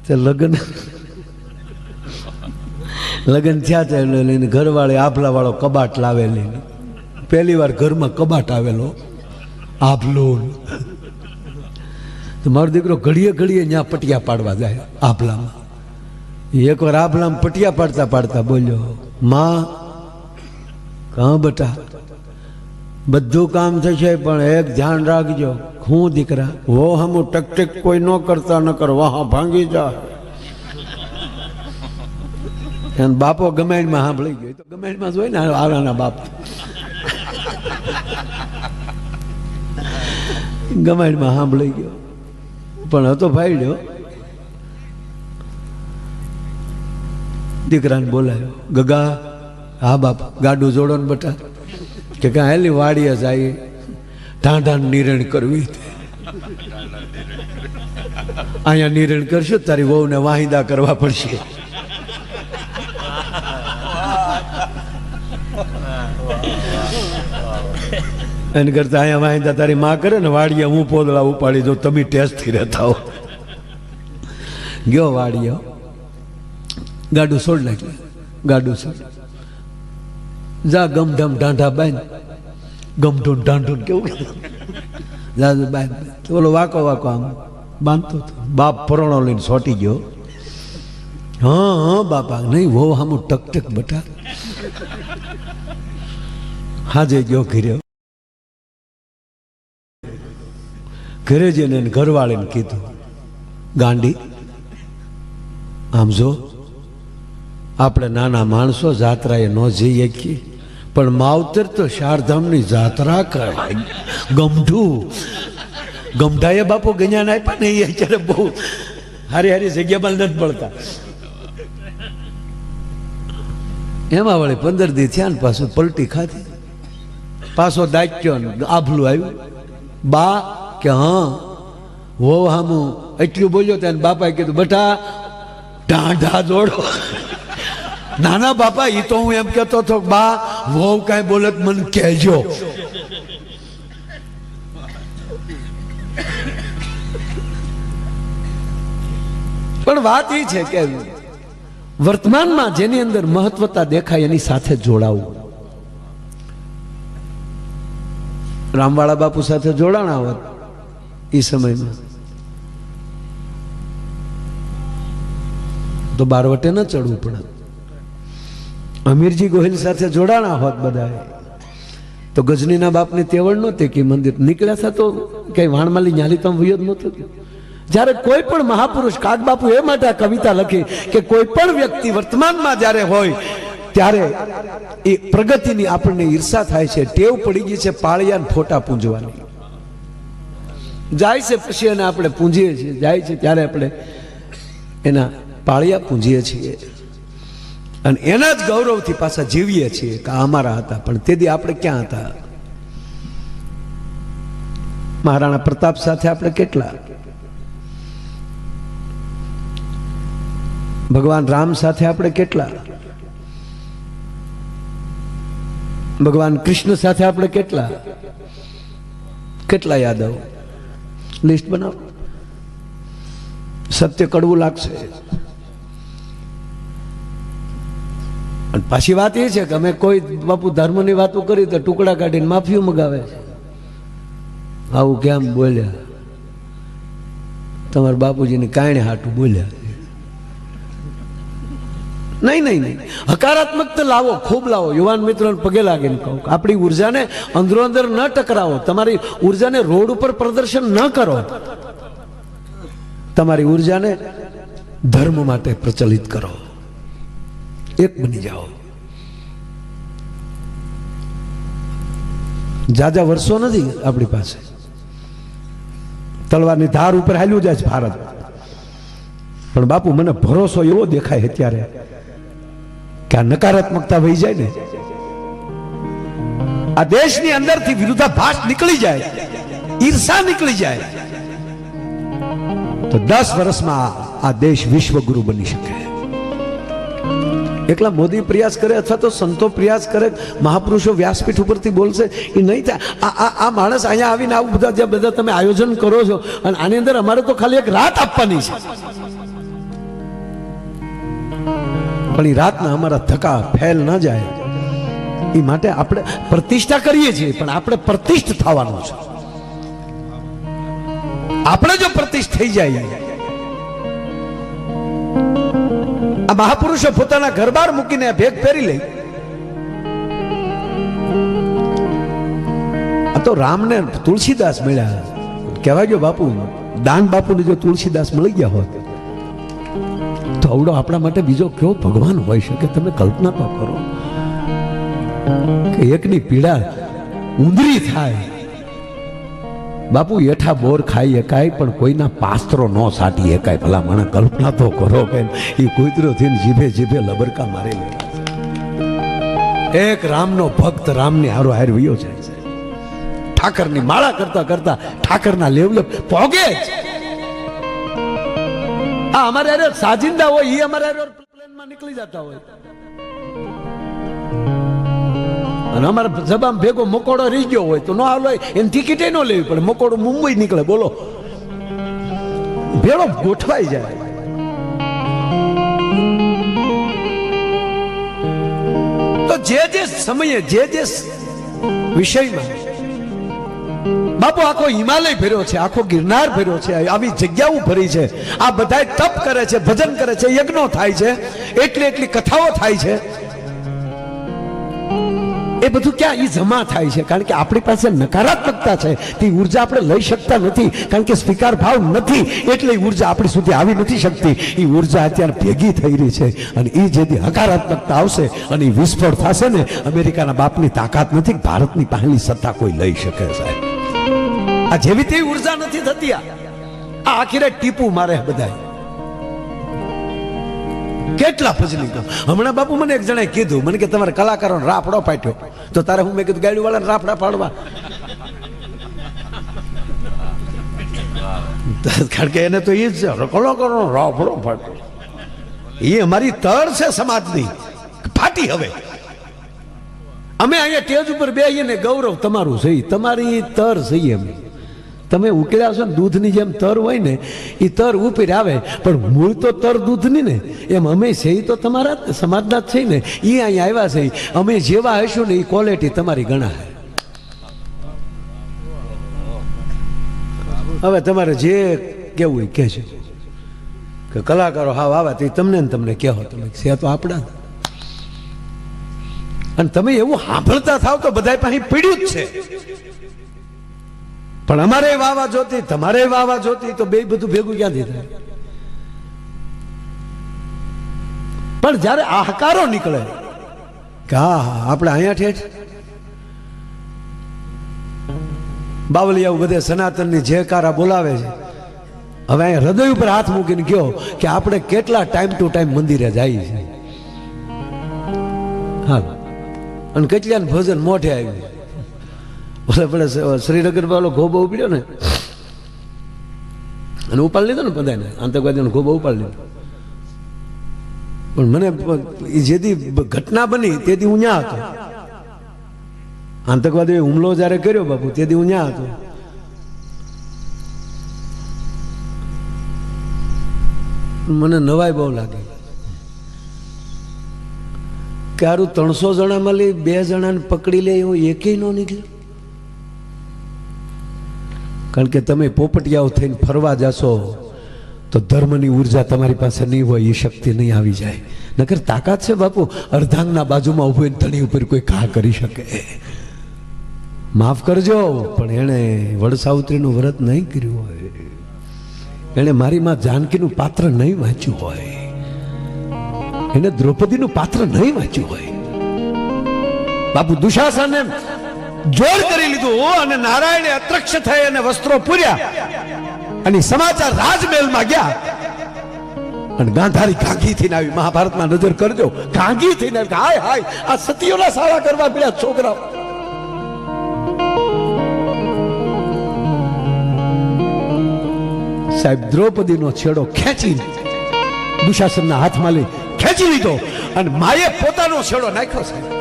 તે લગ્ન થયા હતા એટલે લઈને ઘરવાળે આભલા વાળો કબાટ લાવેલી, પહેલી વાર ઘરમાં કબાટ આવેલો આભલો. તો મારો દીકરો ઘડીએ ઘડીએ ત્યાં પટિયા પાડવા જાય આભલામાં. એકવાર આભલામાં પટિયા પાડતા પાડતા બોલ્યો, માં કાં બેટા બધું કામ થશે પણ એક ધ્યાન રાખજો. હું દીકરા? વો હમ ટક ટક કોઈ ન કરતા ન કર વાહ ભાંગી જાય. એને બાપો ગમેણમાં સાંભળી ગયો. તો ગમેણમાં જોઈ ને આરાના બાપ ગમેણમાં સાંભળી ગયો પણ હતો ફાડ્યો. દીકરાને બોલાયો, ગગા. હા બાપ. ગાડું જોડો ને બટા. કે કાં હેલી વાડીએ જાય ઢાંઢાન નિરણ કરવી. અહીંયા નિરણ કરશો તારી વહુને વાહિદા કરવા પડશે. એને કરતા અહીંયા વાહિદા તારી માં કરે ને વાડીએ હું પોદળા ઉપાડી દઉં, તમે ટેસ્ટ થી રહેતા હો. ગયો વાડીએ, ગાડું છોડ નાખ્યું. ગાડું છોડ જા ગમઢમ ઢાંઢા બાંધ. ગમઢું ઢાંઢું કેવું જા બાંધ. ઓલો વાકો વાકો આમ બાંધતો હતો. બાપ પરોણો લઈને સોટી ગયો. હા હા બાપા નહીં વો હામું ટક ટક બટા. હાજે ગયો ઘીર્યો. ઘરે જઈને ઘરવાળીને કીધું, ગાંડી આમ જો આપણે નાના માણસો જાત્રાએ ન જઈ શકીએ પણ માવતર તો ચારધામની જાત્રા કરાય. ગમઢું ગમઢાએ બાપુ ગણ્યા આપ્યા ને એ અત્યારે બહુ હારી હારી જગ્યામાં નથી પડતા. એમાં વળી 15 દી થયા ને પાછું પલટી ખાધી. પાછો દાચ્યો ને આભલું આવ્યું. બા કે હા વો હામું એટલું બોલ્યો ત્યાં બાપાએ કીધું બેટા ઢાંઢા જોડો. નાના બાપા એ તો હું એમ કહેતો હતો બા વહુ કાંઈ બોલે મને કહેજો. પણ વાત એ છે કે વર્તમાનમાં જેની અંદર મહત્વતા દેખાય એની સાથે જોડાવું. રામવાળા બાપુ સાથે જોડાણા હોત એ સમયમાં તો બારવટે ન ચડવું પડે. અમીરજી ગોહિલ સાથે જોડાણા હોત બધા તો ગજનીના બાપની તેવડ નહોતી કે મંદિર નીકળ્યા હતા તો કઈ વાણમાલી ન્યાલી તો વયો જ નહોતું. જ્યારે કોઈ પણ મહાપુરુષ કાગબાપુ એ માટે આ કવિતા લખી કે કોઈ પણ વ્યક્તિ વર્તમાનમાં જ્યારે હોય ત્યારે એ પ્રગતિની આપણને ઈર્ષા થાય છે. ટેવ પડી ગઈ છે પાળિયાને ફોટા પૂંજવાની. જાય છે પછી એને આપણે પૂંજીએ છીએ. જાય છે ત્યારે આપણે એના પાળિયા પૂંજીએ છીએ અને એના જ ગૌરવથી પાછા જીવીએ છીએ કે અમારા હતા. પણ તેથી આપણે ક્યાં હતા? મહારાણા પ્રતાપ સાથે આપણે કેટલા, ભગવાન રામ સાથે આપણે કેટલા, ભગવાન કૃષ્ણ સાથે આપણે કેટલા કેટલા યાદવ. લિસ્ટ બનાવો. સત્ય કડવું લાગશે. અને પાછી વાત એ છે કે અમે કોઈ બાપુ ધર્મની વાતો કરી તો ટુકડા કાઢીને માફીઓ મગાવે છે. આવું કેમ બોલ્યા? તમારા બાપુજીની કાંઈ હાટું બોલ્યા. નહીં નહીં નહીં, હકારાત્મકતા લાવો, ખૂબ લાવો. યુવાન મિત્રોને પગે લાગીને કહું આપણી ઉર્જાને અંદરો અંદર ન ટકરાવો. તમારી ઉર્જાને રોડ ઉપર પ્રદર્શન ન કરો. તમારી ઉર્જાને ધર્મ માટે પ્રચલિત કરો. એક બની જાઓ. જાજા વર્ષો નથી આપણી પાસે. તલવારની ધાર ઉપર હાલ્યું જાય છે ભારત. પણ બાપુ મને ભરોસો એવો દેખાય અત્યારે કે આ નકારાત્મકતા વહી જાય ને, આ દેશની અંદરથી વિરુદ્ધાભાસ નીકળી જાય, ઈર્ષા નીકળી જાય તો 10 વર્ષમાં આ દેશ વિશ્વગુરુ બની શકે. એકલા મોદી પ્રયાસ કરે અથવા તો સંતો પ્રયાસ કરે, મહાપુરુષો વ્યાસપીઠ ઉપરથી બોલશે એ નહીં થાય. આ માણસ અહીંયા આવીને આવું બધા તમે આયોજન કરો છો અને આની અંદર અમારે તો ખાલી એક રાત આપવાની છે. પણ એ રાતના અમારા ધક્કા ફેલ ન જાય એ માટે આપણે પ્રતિષ્ઠા કરીએ છીએ, પણ આપણે પ્રતિષ્ઠ થવાનું છે. આપણે જો પ્રતિષ્ઠ થઈ જાય, આ મહાપુરુષો પોતાના ઘર બહાર મૂકીને ભેગ પહેરી લે. આ તો રામને તુલસીદાસ મળ્યા. કહેવાય ગયો બાપુ, દાન બાપુને જો તુલસીદાસ મળી ગયા હોત તો આવડો આપણા માટે બીજો કયો ભગવાન હોય શકે? તમે કલ્પના તો કરો કે એકની પીડા ઉંદરી થાય. બાપુ એઠા બોર ખાઈ એકાય પણ કોઈના પાસ્ત્રો ન સાટી એકાય. ભલા મને કલ્પના તો કરો કે એ કૂતરો થઈને જીભે જીભે લબરકા મારી લે. એક રામનો ભક્ત રામની હારો હાર વયો જાય છે. ઠાકરની માળા કરતા કરતા ઠાકરના લેવલે પોગે જ. આ અમારે અરે સાજિંદા હોય એ અમારે પ્લેનમાં નીકળી જતા હોય અને અમારા જબામ ભેગો મકોડો રહી ગયો હોય તો ન હાલો, એની ટિકિટ ન લેવી પડે. મકોડો મુંબઈ નીકળે, બોલો, ભેળો ગોઠવાઈ જાય. તો જે જે સમયે જે જે વિષયમાં બાપુ આખો હિમાલય ફેર્યો છે, આખો ગિરનાર ફેર્યો છે, આવી જગ્યાઓ ફરી છે. આ બધા તપ કરે છે, ભજન કરે છે, યજ્ઞો થાય છે, એટલી એટલી કથાઓ થાય છે. એ બધું ક્યાં ઈ જમા થાય છે? કારણ કે આપણી પાસે નકારાત્મકતા છે, તે ઉર્જા આપણે લઈ શકતા નથી, કારણ કે સ્વીકાર ભાવ નથી, એટલે એ ઉર્જા આપણી સુધી આવી નથી શકતી. એ ઉર્જા અત્યારે ભેગી થઈ રહી છે અને એ જેથી હકારાત્મકતા આવશે અને એ વિસ્ફોટ થશે ને, અમેરિકાના બાપની તાકાત નથી, ભારતની પહેલી સત્તા કોઈ લઈ શકે સાહેબ. આ જેવી તેવી ઉર્જા નથી થતી. આ આખીરે ટીપું મારે બધા. કેટલા ભજની કામ. હમણાં બાપુ મને એક જણાએ કીધું, મને કે તમારે કલાકારો રાફડો પાટ્યો તો તારે હું મેં કીધું ગાડી વાળાને રાફડા પાડવા. કારણ કે એને તો એ જ કલાકારો રાફડો પાડ્યો. એ અમારી તર છે સમાજની, ફાટી. હવે અમે અહીંયા સ્ટેજ ઉપર બેહીએ ને ગૌરવ તમારું છે, તમારી તર છે. અમે તમે ઉકેલ્યા છો ને દૂધની જેમ તર હોય ને, એ તર ઉપર આવે, પણ મૂળ તો તર દૂધની ને, એમ અમે છે તો તમારા સમાજના જ છે ને. એ અહીંયા આવ્યા છે, અમે જેવા હશું ને એ ક્વોલિટી તમારી ગણાય. હવે તમારે જે કેવું એ કહેજો કે કલાકારો હાવ આવે તો તમને ને તમને કહો, તમે છે તો આપણા. અને તમે એવું સાંભળતા થાવ તો બધા પાસે પીડ્યું જ છે. પણ અમારે વાવા જોતી, તમારે વાવા જોતી, તો બે બધું ભેગું ક્યાંથી થાય? પણ જયારે આહકારો નીકળે કે હા આપણે અહીંયા ઠેઠ બાવલિયાઓ બધે સનાતનની જયકારા બોલાવે છે. હવે અહીંયા હૃદય ઉપર હાથ મૂકીને કહો કે આપણે કેટલા ટાઈમ ટુ ટાઈમ મંદિરે જઈએ છીએ. હા, અને કેટલાને ભજન મોઢે આવ્યું. બોલે શ્રીનગર વાળો ગોબો ઉપડ્યો ને અને ઉપાડી લીધો ને બધાને, આતંકવાદીનો ગોબો ઉપાડી લીધો. પણ મને જેથી ઘટના બની તેથી હું ન્યા હતો. આતંકવાદીએ હુમલો જયારે કર્યો બાપુ તેથી હું ન્યા હતો. મને નવાઈ બહુ લાગી કે હારું 300 જણામાં લઈ 2 જણાને પકડી લે એવું એકેય નો નીકળ્યું. કારણ કે તમે પોપટિયાઓ થઈને ફરવા જશો તો ધર્મની ઉર્જા તમારી પાસે નહીં હોય, એ શક્તિ નહીં આવી જાય. નકર તાકાત છે બાપુ, અર્ધાંગના બાજુમાં ઉભો ધણી ઉપર કોઈ ઘા કરી શકે. માફ કરજો, પણ એણે વડસાવિત્રીનું વ્રત નહીં કર્યું હોય, એણે મારી માં જાનકીનું પાત્ર નહીં વાંચ્યું હોય, એને દ્રૌપદીનું પાત્ર નહીં વાંચ્યું હોય. બાપુ દુશાસને જોર કરી લીધું અને નારાયણે અત્રક્ષ થઈ અને વસ્ત્રો પૂર્યા અને સમાચાર રાજમહેલમાં ગયા. અને ગાંધારી ગાંગી થઈને આવી. મહાભારતમાં નજર કરજો, ગાંગી થઈને આવી. હાય હાય, આ સતીઓના સાળા કરવા પડ્યા છોકરાઓ. સાહેબ દ્રૌપદીનો છેડો ખેંચી દુશાસનના હાથમાં લઈ ખેંચી લીધો અને માએ પોતાનો છેડો નાખ્યો. સાહેબ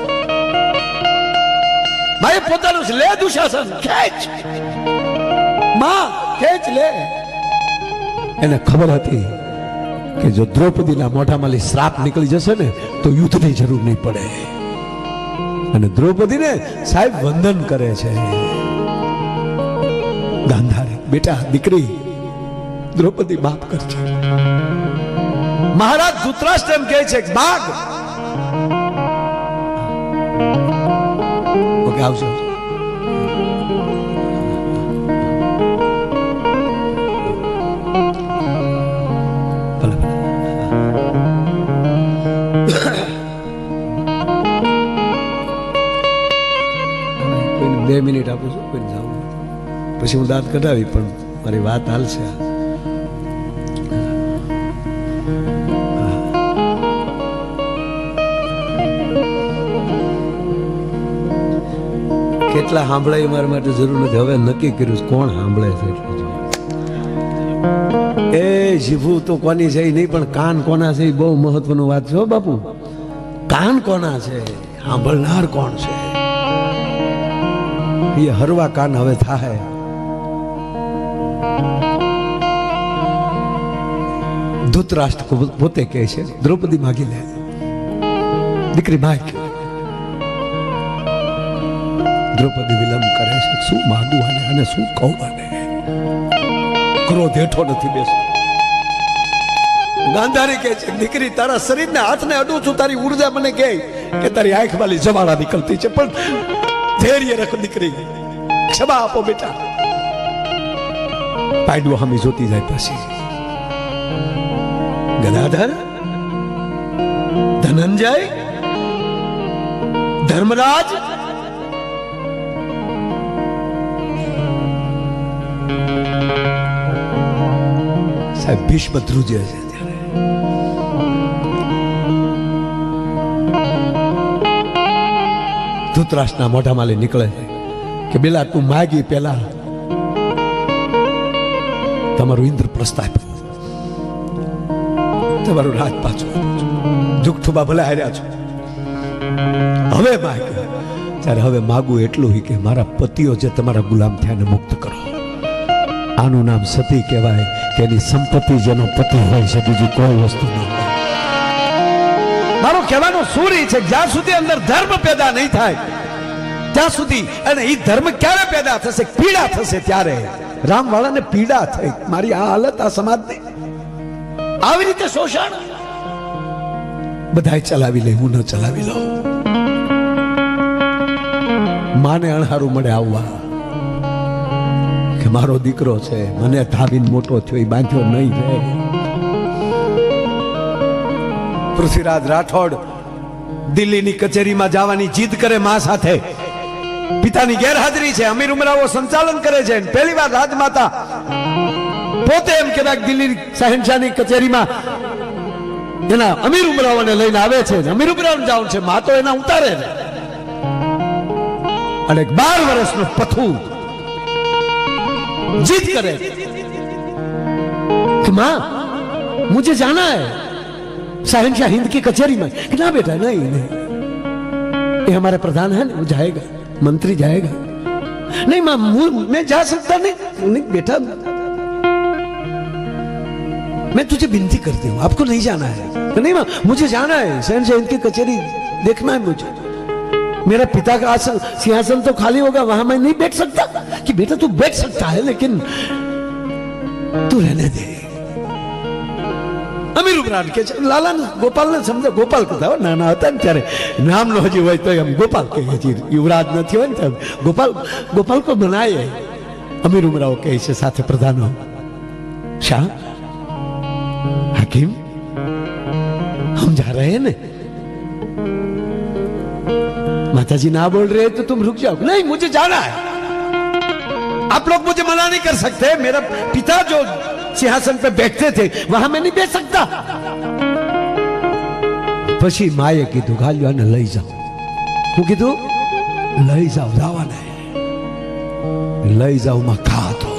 માએ પોતાનો લે દુશાસન ખેંચ, માં ખેંચ લે. એને ખબર હતી કે જો દ્રૌપદીના મોઢામાંથી શ્રાપ નીકળી જશે ને તો યુદ્ધની જરૂર નહીં પડે. અને દ્રૌપદીને સાહેબ વંદન કરે છે. ગાંધારી, બેટા દીકરી દ્રૌપદી માફ કરજે. મહારાજ ધૃતરાષ્ટ્ર એમ કહે છે માગ. ઓકે, આવજો. કોઈને 2 મિનિટ આપું છું, કોઈને જાઉં પછી હું દાંત કઢાવી, પણ મારી વાત હાલશે. કેટલા સાંભળે એ મારા માટે જરૂર નથી. હવે નક્કી કર્યું કોણ સાંભળે છે. એ જીભું તો કોની છે નહીં, પણ કાન કોના છે એ બહુ મહત્વનું વાત છે બાપુ. કાન કોના છે, સાંભળનાર કોણ છે એ હરવા કાન હવે થાય. ધૃતરાષ્ટ્ર પોતે કહે છે દ્રૌપદી માગી લે, દીકરી માગ. દ્રૌપદી વિલંબ કરે છે, શું માગું આને અને શું કહું આને. ક્રોધ હેઠો નથી બેસતો. ગાંધારી કહે છે દીકરી તારા શરીરને હાથને અડું છું, તારી ઉર્જા મને કહે કે તારી આંખ વાળી જવાળા નીકળતી છે, પણ ધૈર્ય રખ દીકરી, ક્ષમા આપો બેટા. પાડવો હમી જોતી જાય પછી. ગદાધર, ધનંજય, ધર્મરાજ, સાહેબ ભીષ્મ ધ્રુજે છે ત્યારે. ધૃતરાષ્ટ્રના મોઢામાં લઈ નીકળે છે કે બેલા તું માગી પેલા તમારું ઇન્દ્રપ્રસ્થ આપ્યું, તમારું રાજ પાછું, જુગઠુબા ભલે હાર્યા છો, હવે માગ. ત્યારે હવે માગું એટલું કે મારા પતિઓ જે તમારા ગુલામ થયા ને મુક્ત કરો. આનું નામ સતી કહેવાય કે એની સંપત્તિ જેનો પતિ હોય છે બીજી કોઈ વસ્તુ ન હોય. મારો કહેવાનો સુર એ છે જ્યાં સુધી અંદર ધર્મ પેદા નહીં થાય ત્યાં સુધી, અને એ ધર્મ ક્યારે પેદા થશે, પીડા થશે ત્યારે. રામ વાળાને પીડા થઈ, મારી આ હાલત આ સમાજની આવી રીતે શોષણ બધાય ચલાવી લે, હું ન ચલાવી લઉં. માને અણહારું મળે આવવા કે મારો દીકરો છે, મને ધાવીને મોટો થયો, એ બાંધ્યો નહીં રહે. પૃથ્વીરાજ રાઠોડ દિલ્હીની કચેરીમાં જવાની જીદ કરે મા સાથે. પિતાની ગેરહાજરી છે, અમીર ઉમરાવો સંચાલન કરે છે. પહેલી વાર રાજમાતા પોતે એમ કહેવાય દિલ્હી શહેનશાહની કચેરીમાં એના અમીર ઉમરાઓને લઈને આવે છે. અમીર ઉમરાઓને જવાનું છે, મા તો એના ઉતારે છે. અને 12 વર્ષનો પથુ जिद करे कि माँ मुझे जाना है शहनशाह हिंद की कचहरी में. कि ना बेटा नहीं, नहीं, ये हमारे प्रधान है ना, वो जाएगा, मंत्री जाएगा. नहीं माँ मैं जा सकता नहीं. नहीं बेटा मैं तुझे विनती करती हूँ, आपको नहीं जाना है. नहीं माँ मुझे जाना है, शहनशाह हिंद की कचहरी देखना है मुझे. मेरा पिता का आसन सिंहासन तो खाली होगा, वहां मैं नहीं बैठ सकता. कि बेटा तू बैठ सकता है लेकिन तू रहने दे. અમીર ઉમરાન કે લાલા ગોપાલને સમજે. ગોપાલ કહેતા હોય, નાના હતા ને ત્યારે નામ નો હજી હોય તો એમ ગોપાલ કહે, હજી યુવરાજ નથી હોય ને ત્યારે ગોપાલ. ગોપાલ કો બનાય. અમીર ઉમરાઓ કહે છે સાથે પ્રધાનો, શાહ हकीम हम जा रहे हैं ना. माता जी ना बोल रहे तो तुम रुक जाओ. नहीं मुझे जाना है, आप लोग मुझे मना नहीं कर सकते. मेरा पिता जो सिंहासन पे बैठते थे वहां मैं नहीं बैठ सकता. પછી માએ કીધું ગાલ્યો આને લઈ જાઓ. હું કીધું લઈ જાઓ, જવાને લઈ જાઓ માં ખાતો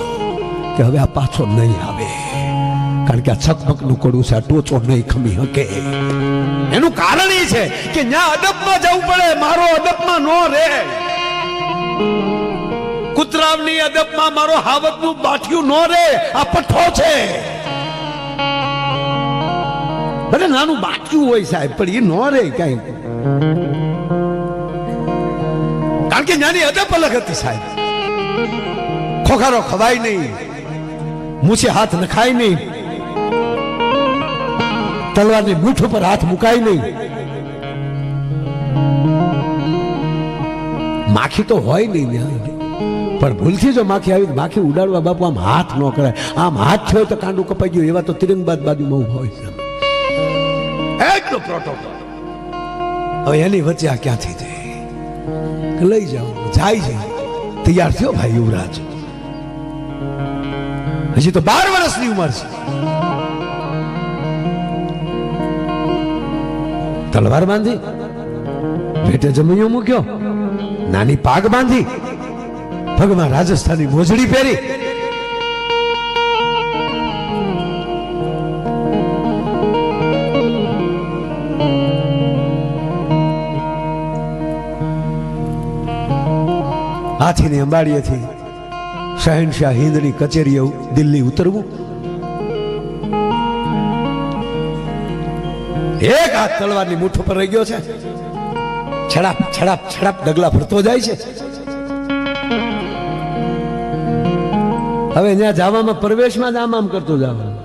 કે હવે આ પાછો નહીં આવે, કારણ કે આ છકમકનું કડું છે, આ ટોચો નહીં ખમી શકે. એનું કારણ એ છે કે ત્યાં અદબમાં જવું પડે, મારો અદબમાં નો રે. કુતરાવની અદબમાં મારો હાવતનું બાઠિયું નો રે. આ પઠ્ઠો છે. ભલે નાનું બાટક્યું હોય સાહેબ, પણ એ ન રહે કઈ, કારણ કે નાની અદબ અલગ હતી સાહેબ. ખોખારો ખવાય નહીં, મૂછે હાથ નખાય નહીં, તલવારની મૂઠ ઉપર હાથ મુકાય નહીં. માખી તો હોય નહીં ત્યાં, પણ ભૂલથી જો માખી આવી, માખી ઉડાડવા બાપુ આમ હાથ ન કરાય. આમ હાથ થયો તો કાંડું કપાઈ ગયું, એવા તો તિરંગબાદ બાજુમાં હોય છે, એટલો પ્રોટોકોલ. હવે એની વચ્ચે આ ક્યાંથી જાય? લઈ જાઓ, જાય છે. તૈયાર થયો ભાઈ યુવરાજ, હજી તો 12 વર્ષની ઉંમર છે. તલવાર બાંધી, પેટે જમૈયો મૂક્યો, નાની પાગ બાંધી, પગમાં રાજસ્થાની મોજડી પહેરી, હાથીની અંબાડીએથી શહેનશાહ હિંદની કચેરીએ દિલ્હી ઉતરવું. એક હાથ તલવારની મૂઠ ઉપર રહી ગયો છે, છડાપ છડાપ છડાપ ડગલા ફરતો જાય છે. હવે ત્યાં જવામાં પ્રવેશમાં જ આમ કરતો જવાનું.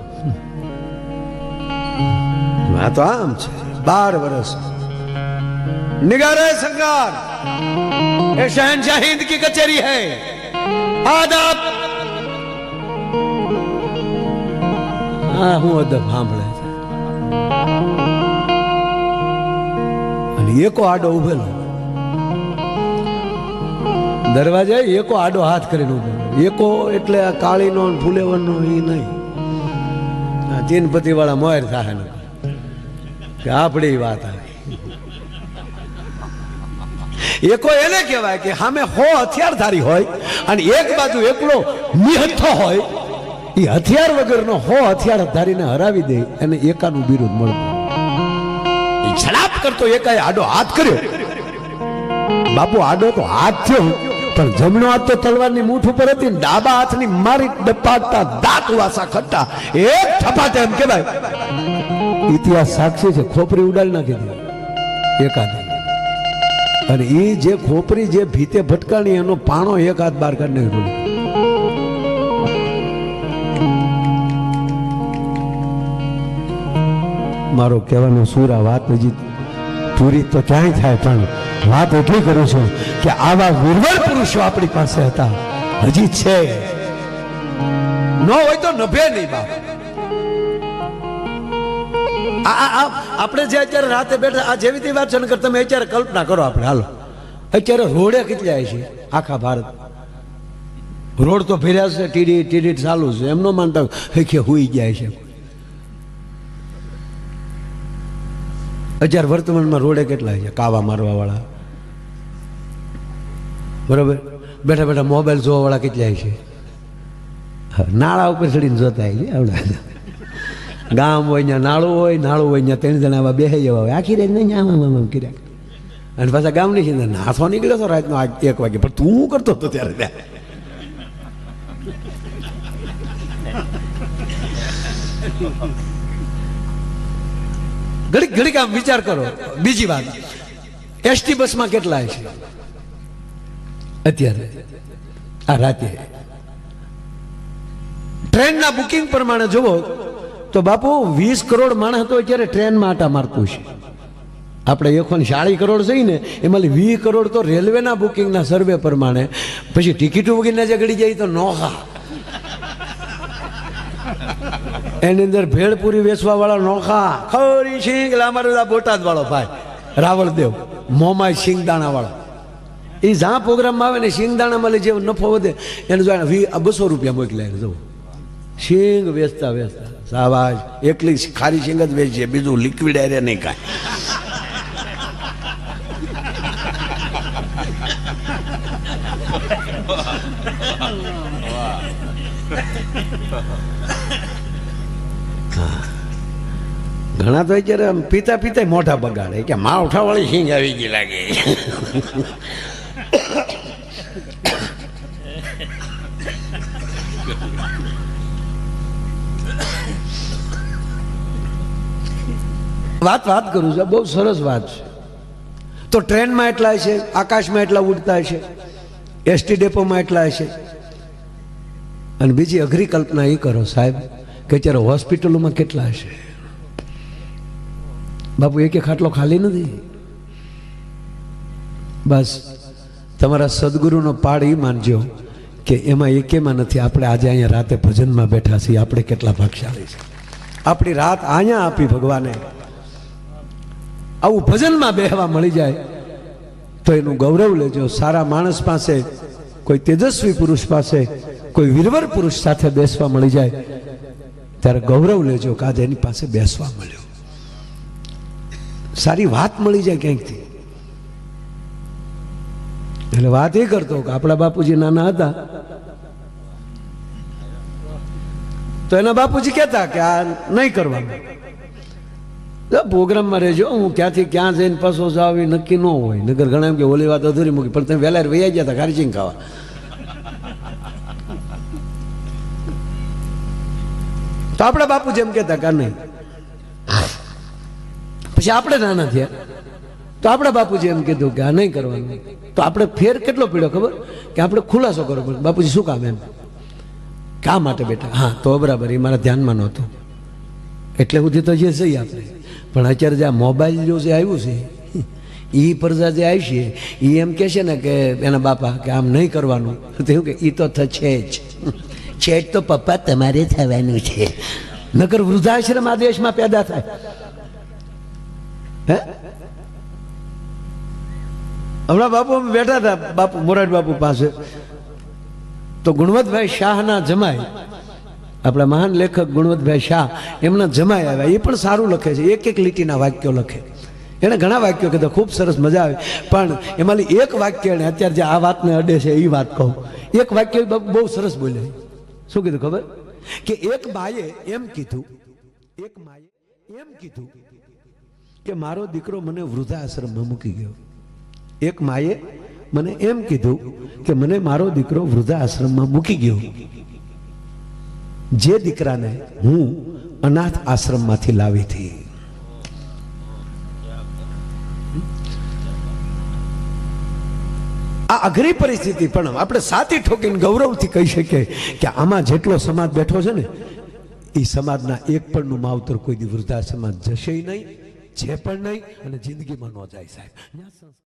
આ તો આમ છે. 12 વર્ષ નિગારે સરકાર, ये शहनशाह हिंद की कचेरी है, आदाब. હું અદબ સાંભળે છે. અને એકો આડો ઉભેલો દરવાજે, એકો આડો હાથ કરીને ઉભેલો. એકો એટલે આ કાળીનો ફૂલેવરનો એ નહીં, આ તીનપતિ વાળા મોર થાય ને કે આપણી વાત આવે. એકો એને કહેવાય કે સામે 100 હથિયારધારી હોય અને એક બાજુ એકલો નિહત્થો હોય. એ હથિયાર વગરનો 100 હથિયારધારીને હરાવી દે, એને એકાનું બિરુદ મળે. એ છલાપ કરતો એકાએ આડો હાથ કર્યો. બાપુ આડો તો હાથ થયો, પણ જમણો હાથ તો તલવારની મૂઠ ઉપર હતી, ડાબા હાથની મારી ડપાટતા દાંત વાસા ખટ્ટા એક થપાટે. એમ કહેવાય ઇતિહાસ સાક્ષી છે, ખોપરી ઉડાડી નાખી દે એકાદે. અને એ જે ખોપરી જે ભીતે ભટકાણી, એનો પાણો એક હાથ બહાર કાઢી નાખ્યો. મારો કહેવાનો સુર, આ વાત હજી પૂરી તો ક્યાંય થાય, પણ વાત એટલી કરું છું કે આવા વીરવર પુરુષો આપણી પાસે હતા, હજી છે. ન હોય તો નભે નહીં બાપ. આપણે જે અત્યારે રાતે બેઠા આ જેવી તે વાત છે ને, તમે અત્યારે કલ્પના કરો. આપણે હાલો અત્યારે રોડે કેટલા છે આખા ભારત, રોડ તો ફેર્યા છે, ટીડી ટીડી ચાલુ છે. એમ ન માનતા કે હુઈ ગયા છે. અત્યારે વર્તમાનમાં રોડે કેટલા છે કાવા મારવા વાળા, બરોબર? બેઠા બેઠા મોબાઈલ જોવા વાળા કેટલા છે, નાળા ઉપર ચડીને જોતા છે. આવડા ગામ હોય ત્યાં નાળું હોય, નાળું હોય ત્યાં 3 જણા આવા બેસી જવા હોય, આખી રાત નહીં આમ કર્યા. અને પાછા ગામની છે નાથો નીકળ્યો હતો રાતનો 1 વાગે, પણ તું શું કરતો હતો ત્યારે? ત્યાં ઘડીક ઘડીક આમ વિચાર કરો. બીજી વાત, એસટી બસમાં કેટલા છે અત્યારે? આ રાતે ટ્રેનના બુકિંગ પ્રમાણે જુઓ તો બાપુ 20 કરોડ માણસ તો અત્યારે ટ્રેનમાં આટા મારતું છે. આપણે 140 કરોડ છે ને, એમાં 20 કરોડ તો રેલવેના બુકિંગના સર્વે પ્રમાણે. પછી ટિકિટો વગીને જે ગળી જાય તો નોખા, એની અંદર ભેળપુરી વેચવા વાળા નોખા, ખરી સિંગ. અમારો બોટાદ વાળો ભાઈ રાવળદેવ, મોમાય સિંગદાણા વાળો, એ જ્યાં પ્રોગ્રામમાં આવે ને સિંગદાણામાં જે નફો વધે એને જો 200 રૂપિયા મોકલ્યા. જવું સિંગ વેચતા વેચતા સાવાજ એકલી ખારી સિંગ જ વેચીએ, બીજું લિક્વિડ એરે નહીં કાંઈ. ઘણા તો અત્યારે પીતા પીતા મોઢા બગાડે કે માવઠા વાળી સિંગ આવી ગઈ લાગે. વાત કરું છું, બહુ સરસ વાત છે. તો ટ્રેનમાં એટલા છે, આકાશમાં એટલા ઉડતા છે, એસટી ડેપોમાં એટલા છે. અને બીજી અઘરી કલ્પના એ કરો સાહેબ કે અત્યારે હોસ્પિટલોમાં કેટલા હશે. બાપુ એક ખાટલો ખાલી નથી. બસ તમારા સદગુરુનો પાડ એ માનજો કે એમાં એકેમાં નથી. આપણે આજે અહીંયા રાતે ભજનમાં બેઠા છીએ, આપણે કેટલા ભાગ્યશાળી છે. આપણી રાત અહીંયા આપી ભગવાને. આવું ભજનમાં બેહવા મળી જાય તો એનું ગૌરવ લેજો. સારા માણસ પાસે, કોઈ તેજસ્વી પુરુષ પાસે, કોઈ વીરવર પુરુષ સાથે બેસવા મળી જાય ત્યારે ગૌરવ લેજો કે આજે એની પાસે બેસવા મળ્યો. સારી વાત મળી જાય ક્યાંકથી. એટલે વાત એ કરતો કે આપણા બાપુજી નાના હતા તો એના બાપુજી કહેતા કે આ નહીં કરવાનું, પ્રોગ્રામમાં રહેજો, હું ક્યાંથી ક્યાં જઈને પાછો જાવ એ નક્કી ન હોય. નગર ઘણા એમ કે ઓલી વાત અધૂરી મૂકી, પણ તમે વહેલા વૈયા ગયા હતા ખારીચીંગ ખાવા. તો આપણા બાપુજી એમ કહેતા કે નહીં. પછી આપણે નાના થયા તો આપણા બાપુજી એમ કીધું કે આ નહીં કરવાનું. તો આપણે ફેર કેટલો પીડ્યો ખબર કે આપણે ખુલાસો કરવો પડે. બાપુજી શું કામ? એમ કા માટે બેટા? હા તો બરાબર, એ મારા ધ્યાનમાં નહોતું. એટલે સુધી તો જે સહી આપણે. પણ અત્યારે જે આ મોબાઈલ જો જે આવ્યું છે એ પરજા જે આવી છે એ એમ કહે છે ને કે એના બાપા કે આમ નહીં કરવાનું. તો એવું કે એ તો છે જ છે જ, તો પપ્પા તમારે થવાનું છે. નકર વૃદ્ધાશ્રમ આ દેશમાં પેદા થાય. હે હમણાં બાપુ અમે બેઠા હતા બાપુ મોરારી બાપુ પાસે, તો ગુણવંતભાઈ શાહના જમાઈ, આપણા મહાન લેખક ગુણવંતભાઈ શાહ, એમના જમાઈ આવ્યા. એ પણ સારું લખે છે, એક એક લીટીના વાક્યો લખે. એને ઘણા વાક્યો કીધા, ખૂબ સરસ મજા આવે. પણ એમાંની એક વાક્ય એને અત્યારે જે આ વાતને અડે છે એ વાત કહું. એક વાક્ય બહુ સરસ બોલ્યા. શું કીધું ખબર? કે એક બાએ એમ કીધું કે મારો દીકરો મને વૃદ્ધાશ્રમમાં મૂકી ગયો. એક માએ મને એમ કીધું કે મને મારો દીકરો વૃદ્ધાશ્રમમાં મૂકી ગયો. જે દીકરાને હું અનાથ આશ્રમમાંથી લાવી હતી. આ અઘરી પરિસ્થિતિ પણ આપણે સાથી ઠોકીને ગૌરવથી કહી શકીએ કે આમાં જેટલો સમાજ બેઠો છે ને એ સમાજના એક પણનું માવતર કોઈ દી વૃદ્ધાશ્રમમાં જશે નહીં, છે પણ નહીં, અને જિંદગીમાં ન જાય સાહેબ.